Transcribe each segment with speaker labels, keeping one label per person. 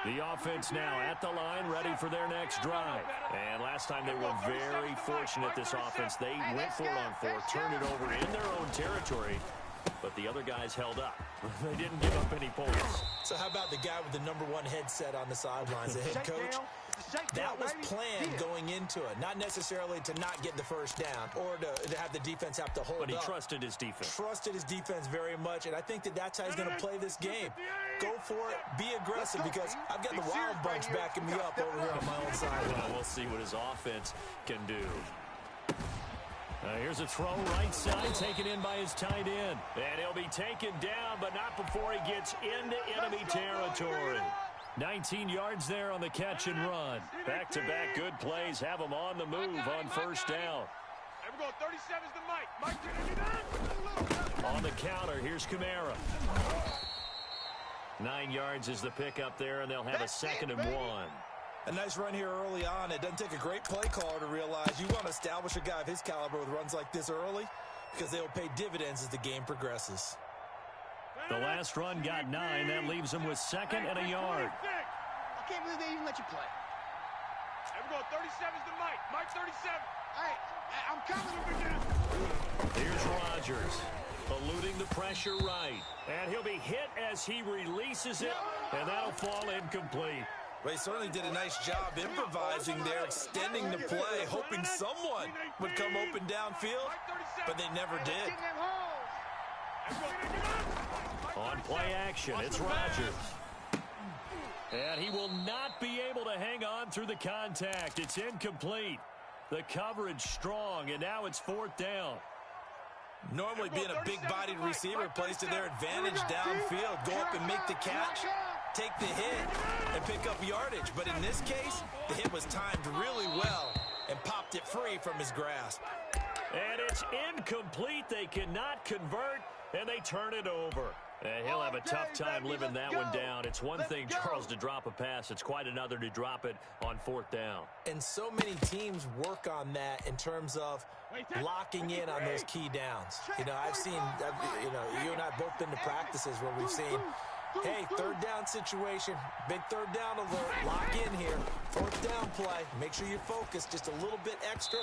Speaker 1: The offense now at the line, ready for their next drive. And last time they were very fortunate, this offense. They went for it on fourth, turned it over in their own territory, but the other guys held up. They didn't give up any points.
Speaker 2: So how about the guy with the #1 headset on the sidelines, the head coach? That was planned going into it, not necessarily to not get the first down or to have the defense have to hold up.
Speaker 1: But he trusted his defense.
Speaker 2: Trusted his defense very much, and I think that's how he's going to play this game. Go for it, be aggressive, because I've got the Wild Bunch backing me up over here on my own side.
Speaker 1: Well, we'll see what his offense can do. Here's a throw right side, taken in by his tight end. And he'll be taken down, but not before he gets into enemy territory. 19 yards there on the catch and run. Back-to-back good plays have him on the move on first down.
Speaker 3: We're going 37's the Mike.
Speaker 1: On the counter, here's Kamara. 9 yards is the pickup there, and they'll have a 2nd and 1.
Speaker 2: A nice run here early on. It doesn't take a great play caller to realize you want to establish a guy of his caliber with runs like this early, because they'll pay dividends as the game progresses.
Speaker 1: The last run got 9. That leaves him with 2nd and a yard.
Speaker 4: I can't believe they even let you play.
Speaker 3: We're going 37's the Mike. Mike 37.
Speaker 4: Hey, I'm coming over here.
Speaker 1: Here's Rodgers, eluding the pressure right. And he'll be hit as he releases it, and that'll fall incomplete.
Speaker 2: Well, he certainly did a nice job improvising there, extending the play, hoping someone would come open downfield, but they never did.
Speaker 1: On play action, it's Rodgers. And he will not be able to hang on through the contact. It's incomplete. The coverage strong, and now it's 4th down.
Speaker 2: Normally being a big-bodied receiver plays to their advantage downfield. Go up and make the catch, take the hit, and pick up yardage. But in this case, the hit was timed really well and popped it free from his grasp.
Speaker 1: And it's incomplete. They cannot convert, and they turn it over. And he'll have a tough time living that one down. It's one thing, Charles, to drop a pass. It's quite another to drop it on 4th down.
Speaker 2: And so many teams work on that in terms of locking in on those key downs. You know, I've seen, you and I have both been to practices where we've seen, hey, 3rd down situation, big 3rd down alert, lock in here, 4th down play, make sure you're focused just a little bit extra.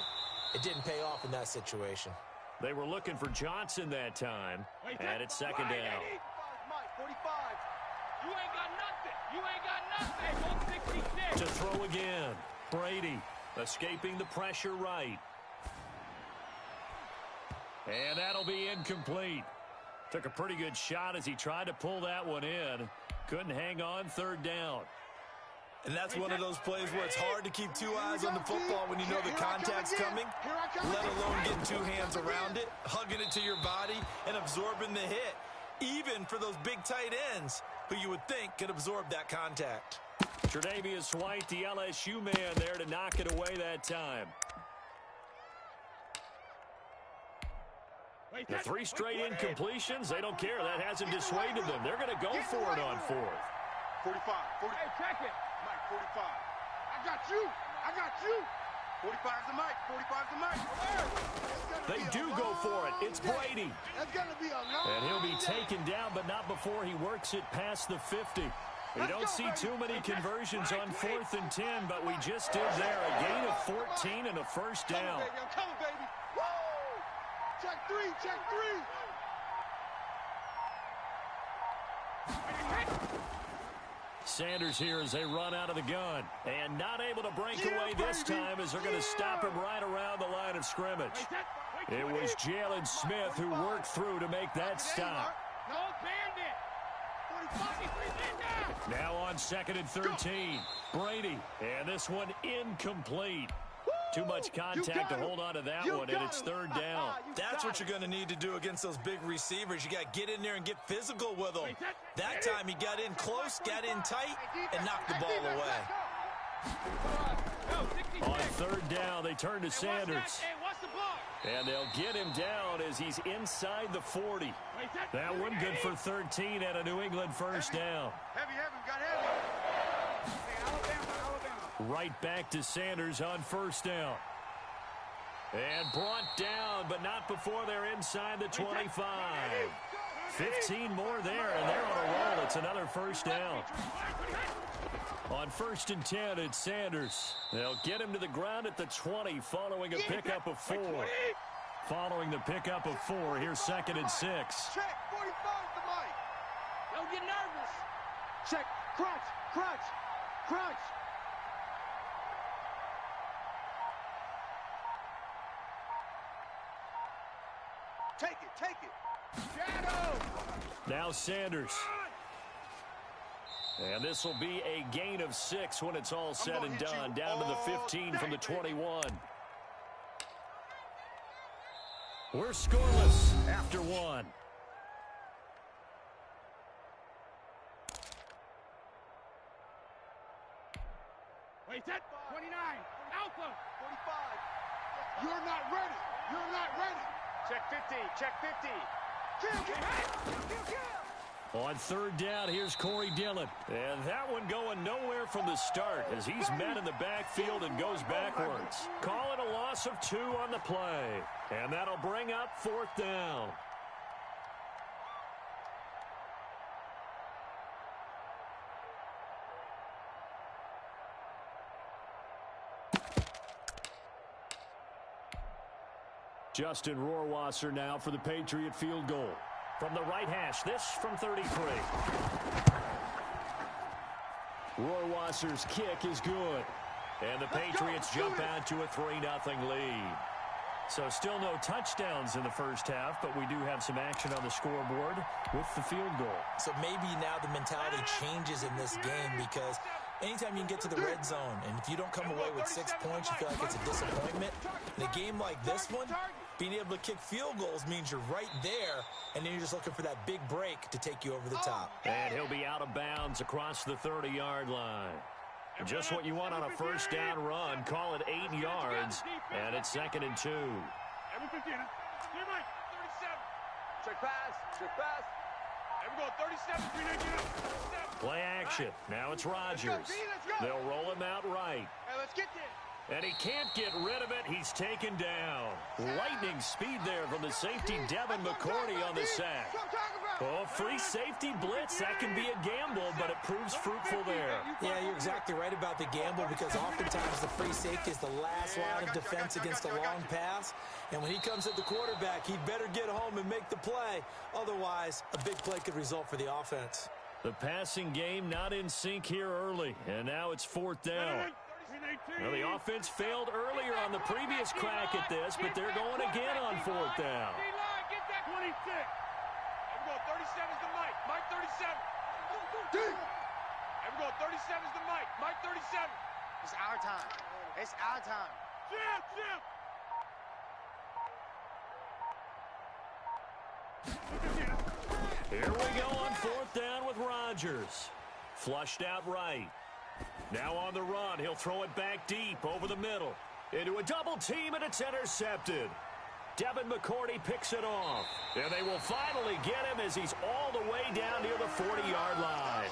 Speaker 2: It didn't pay off in that situation.
Speaker 1: They were looking for Johnson that time, and it's 2nd down.
Speaker 3: 45. You ain't got nothing. You ain't got nothing. 166.
Speaker 1: To throw again. Brady escaping the pressure right. And that'll be incomplete. Took a pretty good shot as he tried to pull that one in. Couldn't hang on 3rd down.
Speaker 2: And that's one of those plays where it's hard to keep 2 eyes on the football when you know the contact's coming, let alone getting 2 hands around it, hugging it to your body, and absorbing the hit, even for those big tight ends who you would think could absorb that contact.
Speaker 1: Tre'Davious White, the LSU man there to knock it away that time. The 3 straight incompletions, they don't care. That hasn't dissuaded them. They're going to go for it on 4th.
Speaker 3: 45. Hey, check it. Mike, 45. I got you. 45's the Mike. 45's the Mike.
Speaker 1: They do go for it. It's Brady.
Speaker 4: That's going to be a long
Speaker 1: And he'll be taken down, but not before he works it past the 50. We don't see too many conversions on 4th and 10, but we just did there. A gain of 14 and a 1st down.
Speaker 3: Come on, baby. Woo!
Speaker 4: Check 3.
Speaker 1: Sanders here as they run out of the gun. And not able to break away this time as they're going to stop him right around the line of scrimmage. It was Jalen Smith who worked through to make that stop.
Speaker 3: No, bandit. 45.
Speaker 1: Now on 2nd and 13. Brady. And this one incomplete. Too much contact to hold on to that one, and it's 3rd down.
Speaker 2: That's what you're going to need to do against those big receivers. You got to get in there and get physical with them. That time he got in close, got in tight, and knocked the ball away.
Speaker 1: On 3rd down, they turn to Sanders. And they'll get him down as he's inside the 40. That one good for 13 and a New England 1st down.
Speaker 3: Heavy, got heavy.
Speaker 1: Right back to Sanders on 1st down. And brought down, but not before they're inside the 25. 15 more there, and they're on a roll. It's another 1st down. On 1st and 10, it's Sanders. They'll get him to the ground at the 20 following a pickup of 4. Following the pickup of 4, here's 2nd and 6.
Speaker 3: Check, 45 to Mike.
Speaker 4: Don't get nervous. Check. Crunch. Crunch. Crunch.
Speaker 3: Take it, take it.
Speaker 4: Shadow.
Speaker 1: Now Sanders. And this will be a gain of 6 when it's all said and done. Down to the 15 from the 21. We're scoreless after 1.
Speaker 4: Wait, set. 29. Alpha.
Speaker 3: 45. You're not ready. You're not ready.
Speaker 4: Check 50. Check 50.
Speaker 1: On 3rd down, here's Corey Dillon. And that one going nowhere from the start as he's met in the backfield and goes backwards. Call it a loss of 2 on the play. And that'll bring up 4th down. Justin Rohrwasser now for the Patriot field goal. From the right hash, this from 33. Rohrwasser's kick is good. And the Patriots jump out to a 3-0 lead. So still no touchdowns in the first half, but we do have some action on the scoreboard with the field goal.
Speaker 2: So maybe now the mentality changes in this game because anytime you can get to the red zone, and if you don't come away with 6 points, you feel like it's a disappointment. In a game like this one, being able to kick field goals means you're right there, and then you're just looking for that big break to take you over the top.
Speaker 1: And he'll be out of bounds across the 30-yard line. Just what you want on a first down run. Call it 8 yards, and it's 2nd and 2.
Speaker 4: Check pass. Check pass. And we're going 37. 319.
Speaker 1: Play action. Now it's Rodgers. They'll roll him out right.
Speaker 4: Hey, let's get this.
Speaker 1: And he can't get rid of it. He's taken down. Lightning speed there from the safety, Devin McCourty, on the sack. Oh, free safety blitz. That can be a gamble, but it proves fruitful there.
Speaker 2: Yeah, you're exactly right about the gamble because oftentimes the free safety is the last line of defense against a long pass. And when he comes at the quarterback, he'd better get home and make the play. Otherwise, a big play could result for the offense.
Speaker 1: The passing game not in sync here early, and now it's 4th down. Well, the offense failed earlier on the previous crack at this, but they're going again on 4th down.
Speaker 4: Get that 26. And we're going 37's the Mike. Mike 37. And we're going 37's the Mike. Mike 37.
Speaker 5: It's our time. It's our time.
Speaker 1: Here we go on 4th down with Rodgers. Flushed out right. Now on the run, he'll throw it back deep over the middle. Into a double team, and it's intercepted. Devin McCourty picks it off. And they will finally get him as he's all the way down near the 40-yard line.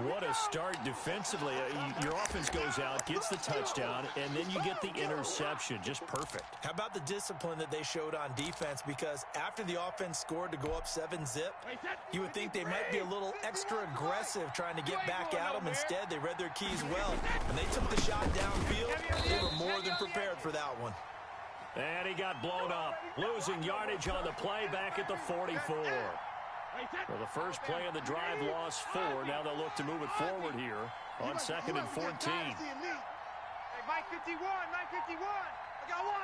Speaker 1: What a start defensively. Your offense goes out, gets the touchdown, and then you get the interception. Just perfect.
Speaker 2: How about the discipline that they showed on defense? Because after the offense scored to go up 7-zip, you would think they might be a little extra aggressive trying to get back at them. Instead, they read their keys well. When they took the shot downfield, they were more than prepared for that one.
Speaker 1: And he got blown up, losing yardage on the play back at the 44. Well, the first play of the drive lost 4. Now they'll look to move it forward here on 2nd and 14.
Speaker 4: Hey, Mike 51. Mike 51. I got one.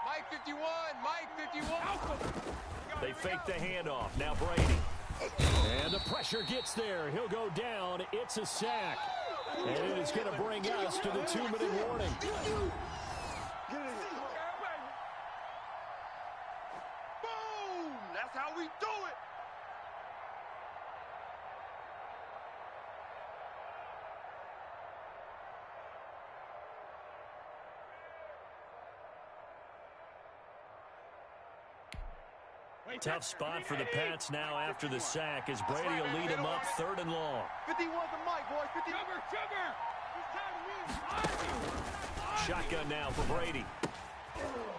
Speaker 4: Mike 51. Mike 51.
Speaker 1: They fake the handoff. Now Brady. And the pressure gets there. He'll go down. It's a sack. And it is going to bring us to the 2-minute warning.
Speaker 3: Boom! That's how we do it.
Speaker 1: Tough spot for the Pats now after the sack as Brady will lead him up 3rd and long.
Speaker 3: 51 to Mike, boys. 50.
Speaker 1: Shotgun now for Brady.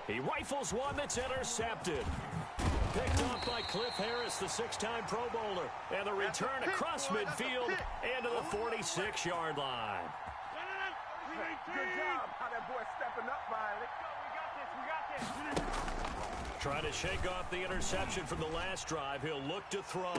Speaker 1: He rifles one that's intercepted. Picked Picked off by Cliff Harris, the 6-time Pro Bowler. And the return across midfield into the 46-yard line.
Speaker 4: Good job. How that boy stepping up finally. We got this.
Speaker 1: Trying to shake off the interception from the last drive. He'll look to throw.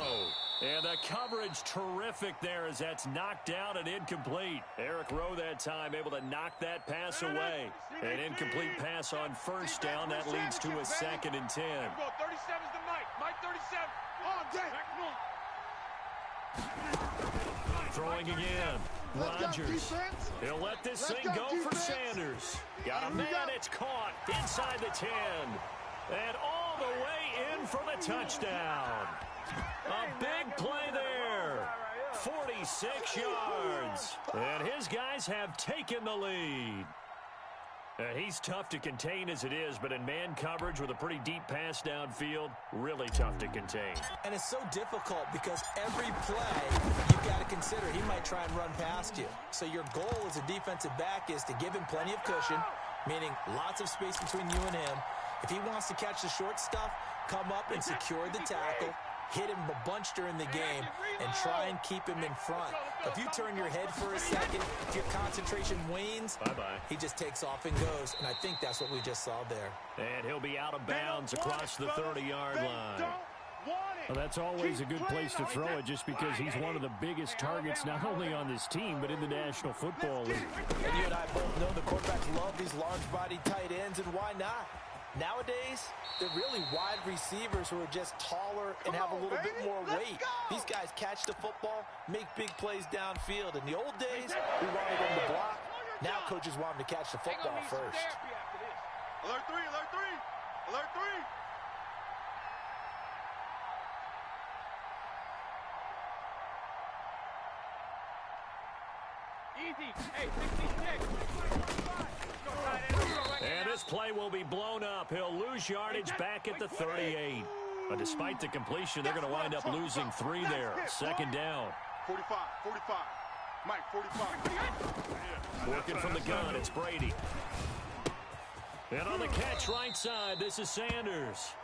Speaker 1: And the coverage terrific there as that's knocked down and incomplete. Eric Rowe that time able to knock that pass away. An incomplete pass on first down. That leads to a 2nd and 10.
Speaker 4: 37's the Mike. Mike 37.
Speaker 1: Throwing again. Rodgers. He'll let this thing go for Sanders. Got a man. It's caught inside the 10. And all the way in for the touchdown. A big play there. 46 yards. And his guys have taken the lead. And he's tough to contain as it is, but in man coverage with a pretty deep pass downfield, really tough to contain.
Speaker 2: And it's so difficult because every play you've got to consider he might try and run past you. So your goal as a defensive back is to give him plenty of cushion, meaning lots of space between you and him. If he wants to catch the short stuff, come up and secure the tackle, hit him a bunch during the game, and try and keep him in front. If you turn your head for a second, if your concentration wanes, he just takes off and goes, and I think that's what we just saw there.
Speaker 1: And he'll be out of bounds across the 30-yard line.
Speaker 6: Well, that's always a good place to throw it just because he's one of the biggest targets not only on this team but in the National Football League.
Speaker 2: And you and I both know the quarterbacks love these large-bodied tight ends, and why not? Nowadays, they're really wide receivers who are just taller and have a little bit more weight. These guys catch the football, make big plays downfield. In the old days, we wanted them to block. Now coaches want them to catch the football first.
Speaker 3: Alert 3, alert 3, alert 3.
Speaker 4: Easy. Hey, 66.
Speaker 1: And this play will be blown up. He'll lose yardage back at the 38. But despite the completion, they're going to wind up losing 3 there. 2nd down.
Speaker 3: 45, 45. Mike, 45.
Speaker 1: Working from the gun, it's Brady. And on the catch right side, this is Sanders.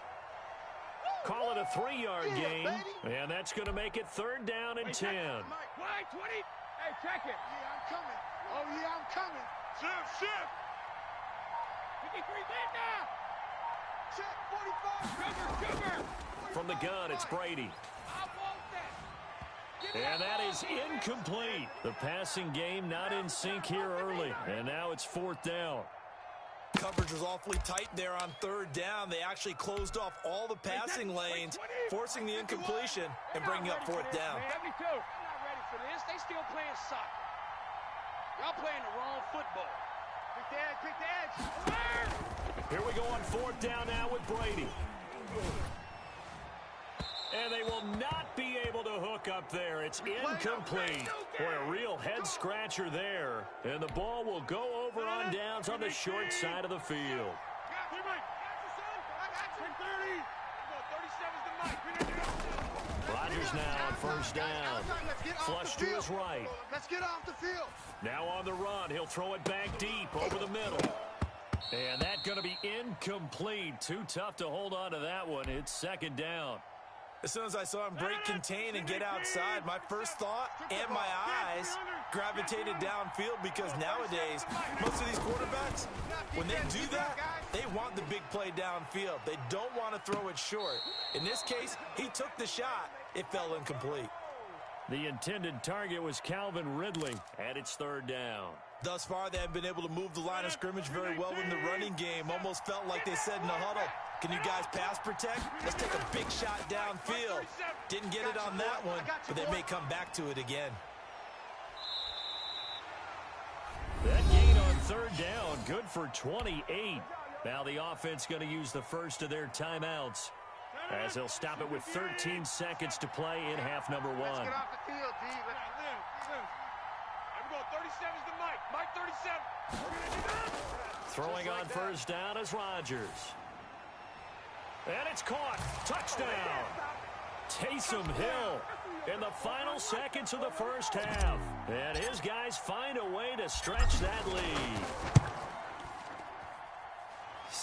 Speaker 1: Call it a 3-yard gain. And that's going to make it 3rd down and 10.
Speaker 4: Wide 20. Hey, check it.
Speaker 3: Yeah, I'm coming. Oh, yeah, I'm coming. Shift.
Speaker 4: 53's in now.
Speaker 3: Check, 45.
Speaker 4: Sugar.
Speaker 1: From the gun, it's Brady.
Speaker 4: I want that.
Speaker 1: And that is incomplete. The passing game not in sync here early. And now it's 4th down.
Speaker 2: Coverage was awfully tight there on 3rd down. They actually closed off all the passing lanes, forcing the incompletion and bringing up 4th down.
Speaker 4: 72. I'm not ready for this. They still playing soccer. Y'all playing the wrong football. Quick the edge.
Speaker 1: Here we go on 4th down now with Brady. And they will not be able to hook up there. It's incomplete. Boy, a real head-scratcher there. And the ball will go over on downs on the short side of the field. Rodgers now on 1st down. Flush to his right.
Speaker 3: Let's get off the field.
Speaker 1: Now on the run. He'll throw it back deep over the middle. And that's going to be incomplete. Too tough to hold on to that one. It's 2nd down.
Speaker 2: As soon as I saw him break contain and get outside, my first thought and my eyes gravitated downfield because nowadays, most of these quarterbacks, when they do that, they want the big play downfield. They don't want to throw it short. In this case, he took the shot. It fell incomplete.
Speaker 1: The intended target was Calvin Ridley, and it's 3rd down.
Speaker 2: Thus far, they haven't been able to move the line of scrimmage very well in the running game. Almost felt like they said in the huddle, can you guys pass protect? Let's take a big shot downfield. Didn't get it on that one, but they may come back to it again.
Speaker 1: That gain on 3rd down, good for 28. Now the offense going to use the first of their timeouts as they'll stop it with 13 seconds to play in half number 1.
Speaker 3: Let's get off the field, D.
Speaker 4: I'm going 37's the Mike. Mike 37.
Speaker 1: Throwing on 1st down is Rodgers. And it's caught. Touchdown. Taysom Hill in the final seconds of the 1st half. And his guys find a way to stretch that lead.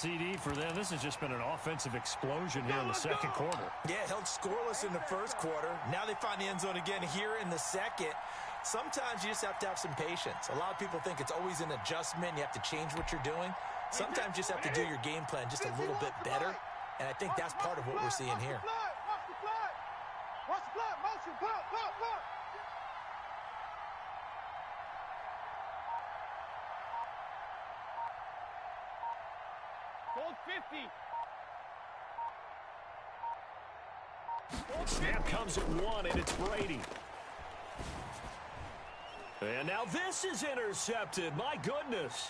Speaker 6: CD for them. This has just been an offensive explosion here in the second quarter.
Speaker 2: Yeah, held scoreless in the first quarter. Now they find the end zone again here in the second. Sometimes you just have to have some patience. A lot of people think it's always an adjustment. You have to change what you're doing. Sometimes you just have to do your game plan just a little bit better. And I think that's part of what we're seeing here.
Speaker 3: Watch the flag. Watch the flag. Motion. Pop, pop, pop.
Speaker 4: Hold 50.
Speaker 1: Snap comes at 1, and it's Brady. And now this is intercepted. My goodness.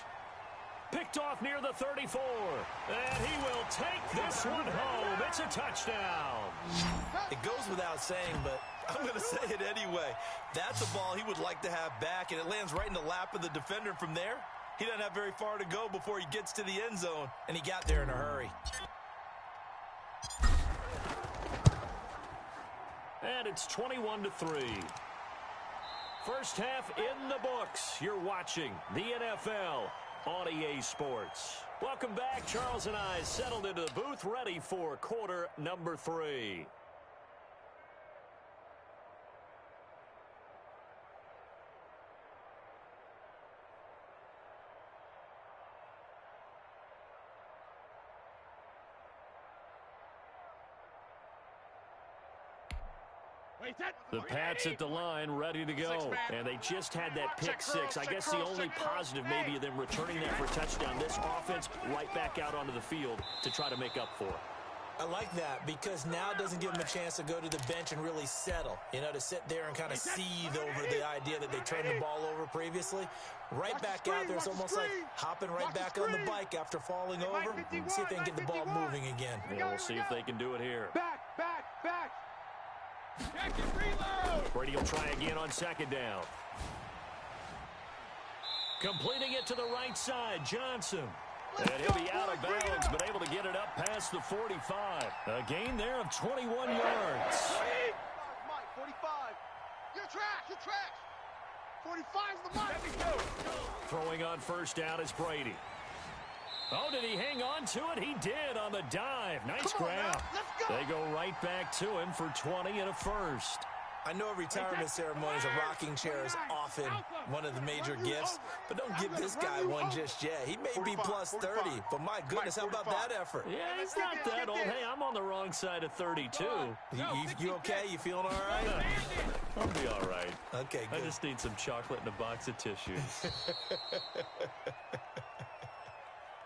Speaker 1: Picked off near the 34. And he will take this one home. It's a touchdown.
Speaker 2: It goes without saying, but I'm going to say it anyway. That's a ball he would like to have back, and it lands right in the lap of the defender from there. He doesn't have very far to go before he gets to the end zone, and he got there in a hurry.
Speaker 1: And it's 21-3. First half in the books. You're watching the NFL on EA Sports. Welcome back. Charles and I settled into the booth, ready for quarter number 3. The Pats at the line, ready to go. And they just had that pick six. I guess the only positive maybe of them returning that for a touchdown. This offense right back out onto the field to try to make up for it.
Speaker 2: I like that because now it doesn't give them a chance to go to the bench and really settle, you know, to sit there and kind of seethe over the idea that they turned the ball over previously. Right back out there, it's almost like hopping right back on the bike after falling over. See if they can get the ball moving again.
Speaker 1: Yeah, we'll see if they can do it here.
Speaker 3: Back, back, back.
Speaker 1: Brady will try again on second down. Completing it to the right side, Johnson. And he'll be out of bounds, but able to get it up past the 45. A gain there of 21 yards.
Speaker 3: Mike, 45. Your tracks, your tracks. 45's the Mike.
Speaker 1: Throwing on first down is Brady. Oh, did he hang on to it? He did on the dive. Nice grab. They go right back to him for 20 and a first.
Speaker 2: I know a retirement ceremony is a rocking chair is often one of the major gifts, but don't give this guy one just yet. He may be plus 30, but my goodness, how about that effort?
Speaker 1: Yeah, he's not that old. Hey, I'm on the wrong side of 32.
Speaker 2: You okay? You feeling all right?
Speaker 1: I'll be all right.
Speaker 2: Okay, good.
Speaker 1: I just need some chocolate and a box of tissues.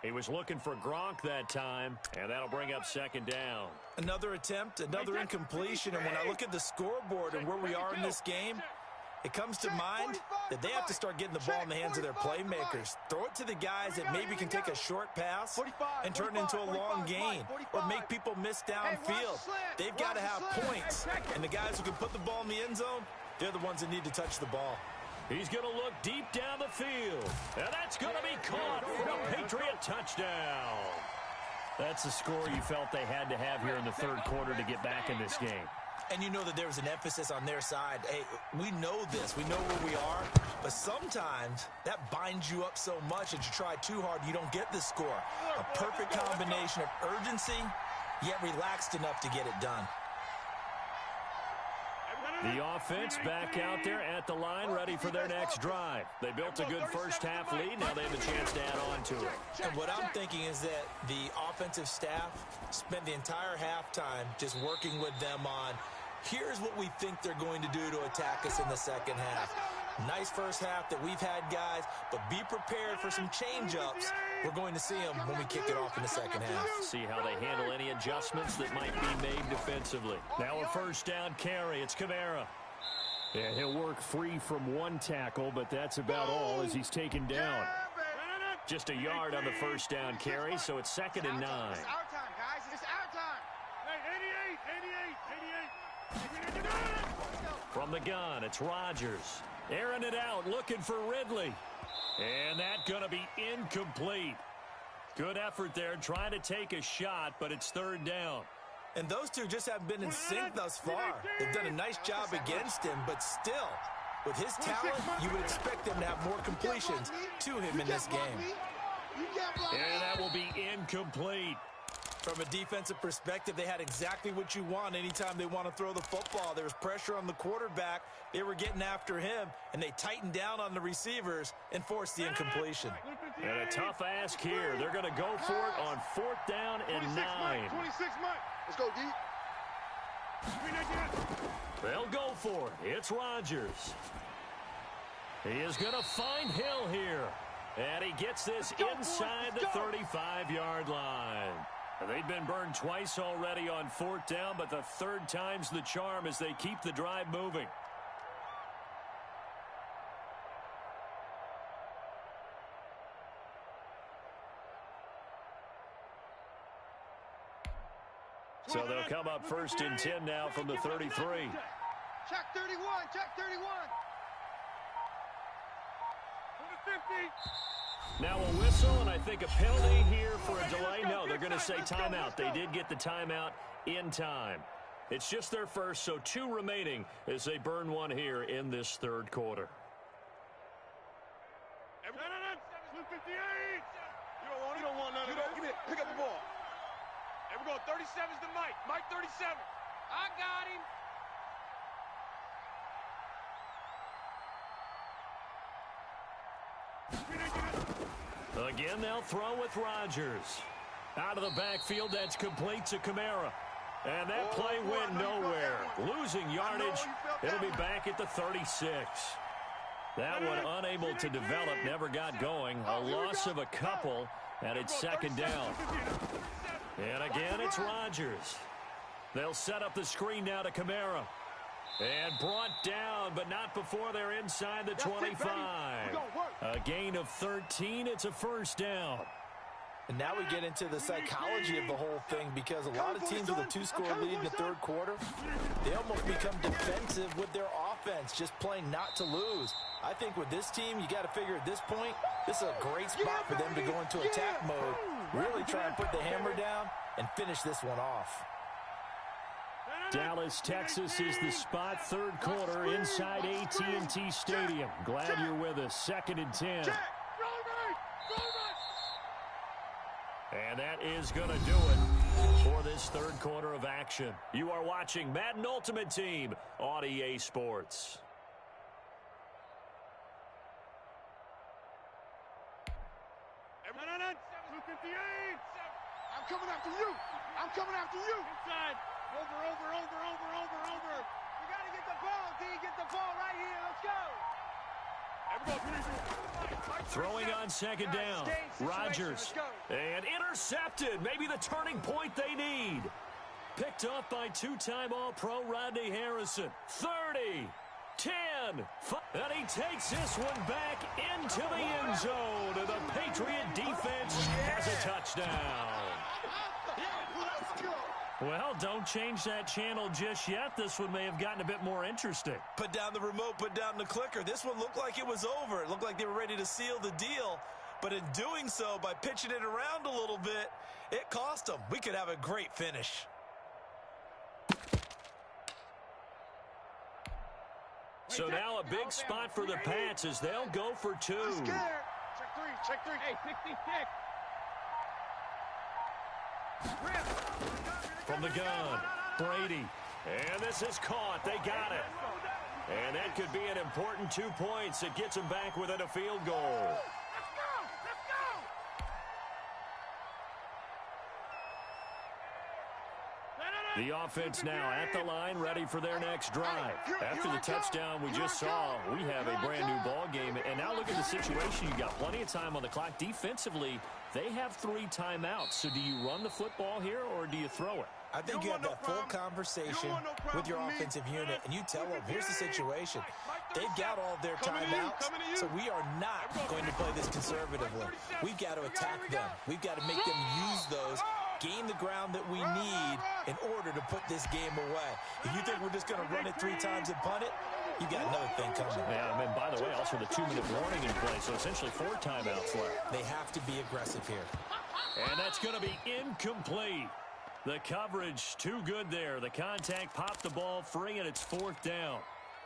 Speaker 1: He was looking for Gronk that time, and that'll bring up second down.
Speaker 2: Another attempt, another incompletion, and when I look at the scoreboard and where we are in this game, it comes to mind that they have to start getting the ball in the hands of their playmakers. Throw it to the guys that maybe can take a short pass and turn it into a long gain or make people miss downfield. They've got to have points, and the guys who can put the ball in the end zone, they're the ones that need to touch the ball.
Speaker 1: He's going to look deep down the field. And that's going to be caught for a Patriot touchdown. That's the score you felt they had to have here in the third quarter to get back in this game.
Speaker 2: And you know that there was an emphasis on their side. Hey, we know this. We know where we are. But sometimes that binds you up so much that you try too hard, you don't get the score. A perfect combination of urgency, yet relaxed enough to get it done.
Speaker 1: The offense back out there at the line, ready for their next drive. They built a good first-half lead. Now they have a chance to add on to it.
Speaker 2: And what I'm thinking is that the offensive staff spent the entire halftime just working with them on, here's what we think they're going to do to attack us in the second half. Nice first half that we've had, guys, but be prepared for some change-ups. We're going to see them when we kick it off in the second half.
Speaker 1: See how they handle any adjustments that might be made defensively. Now a first down carry. It's Kamara. Yeah, he'll work free from one tackle, but that's about all as he's taken down. Just a yard on the first down carry, so it's second and 9.
Speaker 5: It's our time, guys. It's our time.
Speaker 4: Hey, 88.
Speaker 1: From the gun, it's Rodgers. Airing it out, looking for Ridley. And that's going to be incomplete. Good effort there, trying to take a shot, but it's third down.
Speaker 2: And those two just haven't been in sync thus far. They've done a nice job against him, but still, with his talent, you would expect them to have more completions to him in this game.
Speaker 1: And that will be incomplete.
Speaker 2: From a defensive perspective, they had exactly what you want anytime they want to throw the football. There was pressure on the quarterback. They were getting after him, and they tightened down on the receivers and forced the incompletion.
Speaker 1: And a tough ask here. They're going to go for it on 4th down and 9.
Speaker 3: 26 Mike. Let's go, D.
Speaker 1: They'll go for it. It's Rodgers. He is going to find Hill here. And he gets this inside the 35-yard line. They've been burned twice already on 4th down, but the 3rd time's the charm as they keep the drive moving. So they'll come up 1st and 10 now from the 33.
Speaker 5: Check 31, check 31.
Speaker 1: Now a whistle, and I think a penalty here for a delay. No, they're going to say timeout. They did get the timeout in time. It's just their first, so 2 remaining as they burn one here in this 3rd quarter.
Speaker 4: You don't want none of that. Give me it. Pick up the ball. Here we go. 37's to Mike. Mike 37. I got him.
Speaker 1: Again, they'll throw with Rodgers. Out of the backfield, that's complete to Kamara. And that play went nowhere. Losing yardage. It'll be back at the 36. That one unable to develop, never got going. A loss of a couple, and it's 2nd down. And again, it's Rodgers. They'll set up the screen now to Kamara. And brought down, but not before they're inside the 25. A gain of 13. It's a 1st down.
Speaker 2: And now we get into the psychology of the whole thing, because a lot of teams with a 2-score lead in the 3rd quarter, they almost become defensive with their offense, just playing not to lose. I think with this team, you got to figure at this point, this is a great spot for them to go into attack mode, really try and put the hammer down and finish this one off.
Speaker 6: Dallas, Texas is the spot, 3rd quarter inside AT&T Stadium. Glad you're with us. 2nd and 10.
Speaker 1: And that is going to do it for this 3rd quarter of action. You are watching Madden Ultimate Team on EA Sports.
Speaker 3: I'm coming after you. I'm coming after you.
Speaker 4: Inside. Over. You got to get the ball, D. Get the ball right here. Let's go.
Speaker 1: Throwing on 2nd down. Rodgers. And intercepted. Maybe the turning point they need. Picked up by 2-time All-Pro Rodney Harrison. 30. 10. And he takes this one back into the end zone. And the Patriot defense has a touchdown. Well, don't change that channel just yet. This one may have gotten a bit more interesting.
Speaker 2: Put down the remote, put down the clicker. This one looked like it was over. It looked like they were ready to seal the deal. But in doing so, by pitching it around a little bit, it cost them. We could have a great finish.
Speaker 1: So now a big spot for the Pats as they'll go for 2.
Speaker 3: I'm scared. Check 3.
Speaker 4: Hey, 66.
Speaker 1: From the gun, Brady. And this is caught. They got it. And that could be an important 2 points. It gets them back within a field goal. The offense now at the line, ready for their next drive. After the touchdown we just saw, we have a brand-new ball game. And now look at the situation. You've got plenty of time on the clock. Defensively, they have 3 timeouts. So do you run the football here, or do you throw it?
Speaker 2: I think you have that full conversation with your offensive unit, and you tell them, here's the situation. They've got all their timeouts, so we are not going to play this conservatively. We've got to attack them. We've got to make them use those, gain the ground that we need in order to put this game away. If you think we're just going to run it 3 times and punt it, you got another thing coming.
Speaker 1: Yeah, and by the way, also the 2-minute warning in play, so essentially 4 timeouts left.
Speaker 2: They have to be aggressive here.
Speaker 1: And that's going to be incomplete. The coverage too good there. The contact popped the ball free, and it's 4th down.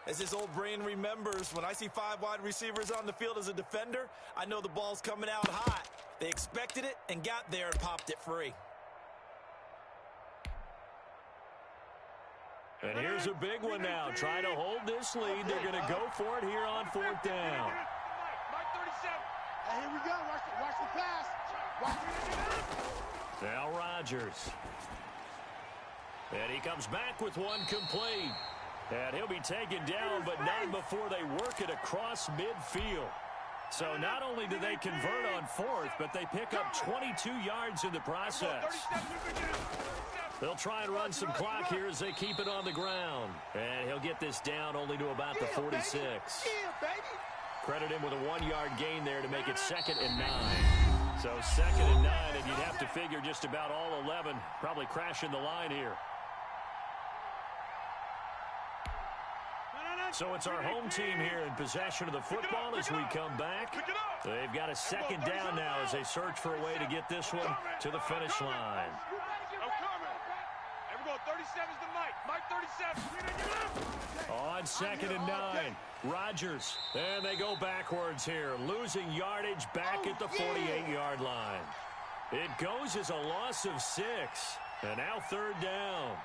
Speaker 2: As his old brain remembers, when I see 5 wide receivers on the field as a defender, I know the ball's coming out hot. They expected it and got there and popped it free.
Speaker 1: And here's a big one now. Trying to hold this lead. They're going to go for it here on 4th down.
Speaker 4: Mike 37.
Speaker 5: Hey, here we go. Watch the pass.
Speaker 1: Now Rodgers. And he comes back with one complete. And he'll be taken down, but not before they work it across midfield. So not only do they convert on 4th, but they pick up 22 yards in the process. They'll try and run some clock here as they keep it on the ground. And he'll get this down only to about the 46. Credit him with a 1-yard gain there to make it 2nd and 9. So 2nd and 9, and you'd have to figure just about all 11 probably crashing the line here. So it's our home team here in possession of the football as we come back. They've got a 2nd down now as they search for a way to get this one to the finish line.
Speaker 4: And we're going 37's the Mike. Mike 37.
Speaker 1: On 2nd and 9, Rodgers. And they go backwards here, losing yardage back at the 48-yard line. It goes as a loss of 6. And now 3rd down.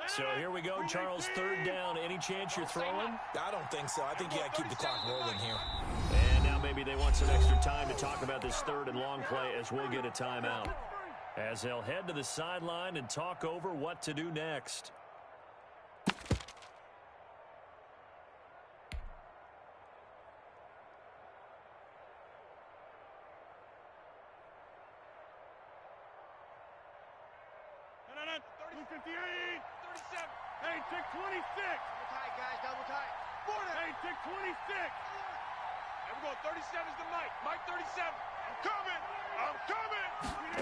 Speaker 1: So here we go, Charles, 3rd down. Any chance you're throwing?
Speaker 2: I don't think so. I think you got to keep the clock rolling here.
Speaker 1: And now maybe they want some extra time to talk about this 3rd and long play as we'll get a timeout. As they'll head to the sideline and talk over what to do next.
Speaker 4: Hey, check 26.
Speaker 5: Double tight, guys. Double tight.
Speaker 4: Hey, check 26. And we're going 37's the Mike. Mike 37. I'm coming. I'm coming.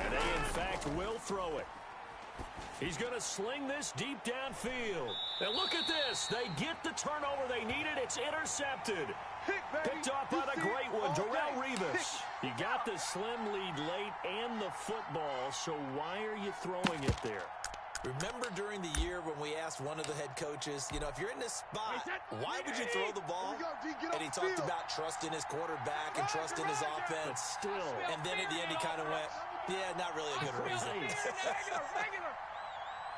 Speaker 1: And they, in fact, will throw it. He's going to sling this deep downfield. And look at this. They get the turnover they needed. It's intercepted. Picked off by the great one, Darrelle Revis. You got the slim lead late and the football, so why are you throwing it there?
Speaker 2: Remember during the year when we asked one of the head coaches, you know, if you're in this spot, why would you throw the ball? And he talked about trusting his quarterback and trusting his offense.
Speaker 1: But still.
Speaker 2: And then at the end he kind of went, yeah, not really a good reason.
Speaker 5: Regular.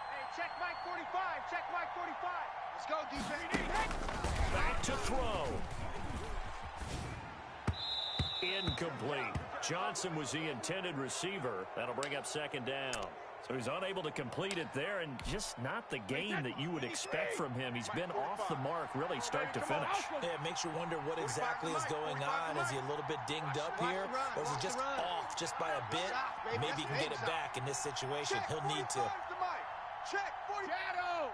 Speaker 5: Hey, check Mike 45. Check Mike 45. Let's go, defense.
Speaker 1: Back to throw. Incomplete. Johnson was the intended receiver. That'll bring up 2nd down. So he's unable to complete it there, and just not the game that you would expect from him. He's been off the mark really start to finish.
Speaker 2: Yeah, it makes you wonder what exactly is going on. Is he a little bit dinged up here, or is he just off just by a bit? Maybe he can get it back in this situation. He'll need to.
Speaker 5: Check 40.
Speaker 4: Shadow.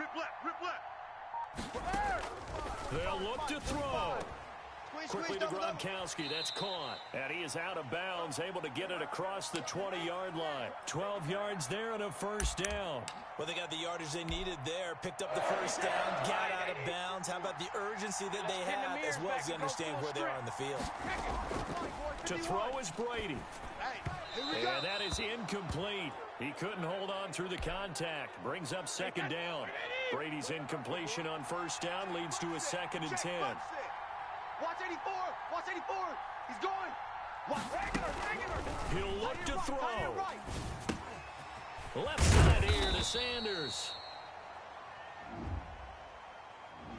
Speaker 4: Rip left.
Speaker 1: They'll look to throw. Quickly to
Speaker 5: Double up.
Speaker 1: Gronkowski. That's caught. And he is out of bounds, able to get it across the 20-yard line. 12 yards there and a 1st down.
Speaker 2: Well, they got the yardage they needed there. Picked up the 1st down, got out of bounds. How about the urgency that they have, as well as they understand where they are on the field?
Speaker 1: To throw is Brady. And that is incomplete. He couldn't hold on through the contact. Brings up 2nd down. Brady's incompletion on 1st down leads to a 2nd and 10.
Speaker 5: Watch 84. Watch 84. He's going. Watch regular.
Speaker 1: He'll look to throw. Left side here to Sanders.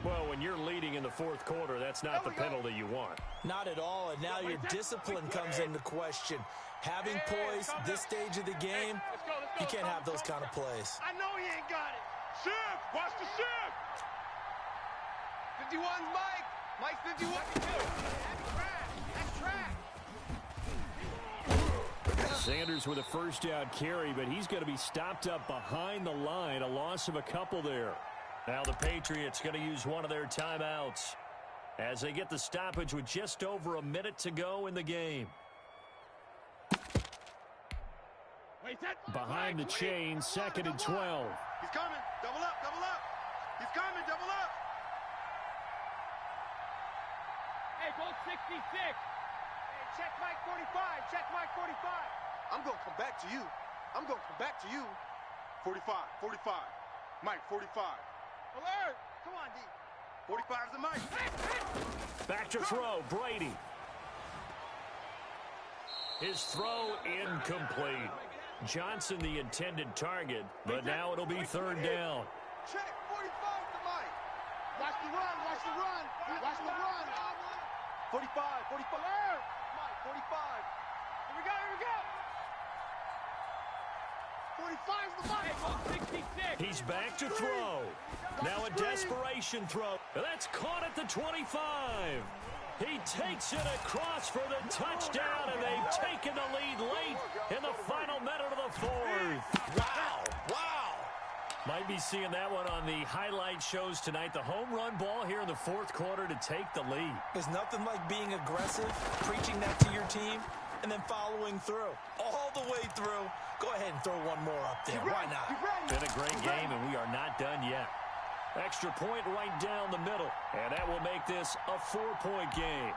Speaker 1: Well, when you're leading in the 4th quarter, that's not the penalty you want.
Speaker 2: Not at all, and now your discipline comes into question. Having poise this stage of the game, you can't have those kind of plays.
Speaker 5: I know he ain't got it.
Speaker 4: Shift. Watch the shift.
Speaker 5: 51's Mike. Mike's 51. That's track.
Speaker 1: Sanders with a 1st down carry, but he's going to be stopped up behind the line. A loss of a couple there. Now the Patriots going to use one of their timeouts as they get the stoppage with just over a minute to go in the game. Behind the chain, 2nd and 12.
Speaker 3: He's coming. Double up. He's coming. Double up.
Speaker 4: Hey, go 66.
Speaker 5: Hey, check Mike 45. Check Mike 45.
Speaker 3: I'm going to come back to you. 45. Mike, 45.
Speaker 4: Alert.
Speaker 5: Come on, D.
Speaker 3: 45's the mic.
Speaker 1: Back to throw, Brady. His throw incomplete. Johnson the intended target, but now it'll be third down.
Speaker 3: Check, 45's the mic.
Speaker 5: Watch the run, watch the run. Watch the run.
Speaker 3: 45, 45.
Speaker 5: Mike, 45. Here we go, here we go. 45's the mic. 66.
Speaker 1: He's back to throw. Now a desperation throw. That's caught at the 25. He takes it across for the touchdown, and they've taken the lead late in the final minute of the fourth.
Speaker 2: Wow. Wow.
Speaker 1: Might be seeing that one on the highlight shows tonight. The home run ball here in the fourth quarter to take the lead.
Speaker 2: There's nothing like being aggressive, preaching that to your team, and then following through. All the way through. Go ahead and throw one more up there. Why not?
Speaker 1: Been a great game, and we are not done yet. Extra point right down the middle, and that will make this a 4-point game.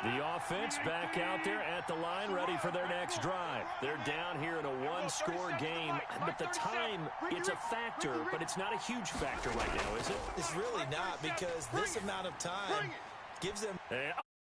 Speaker 1: The offense back out there at the line, ready for their next drive. They're down here in a one-score game, but the time, it's a factor, but it's not a huge factor right now, is it?
Speaker 2: It's really not, because this amount of time gives them...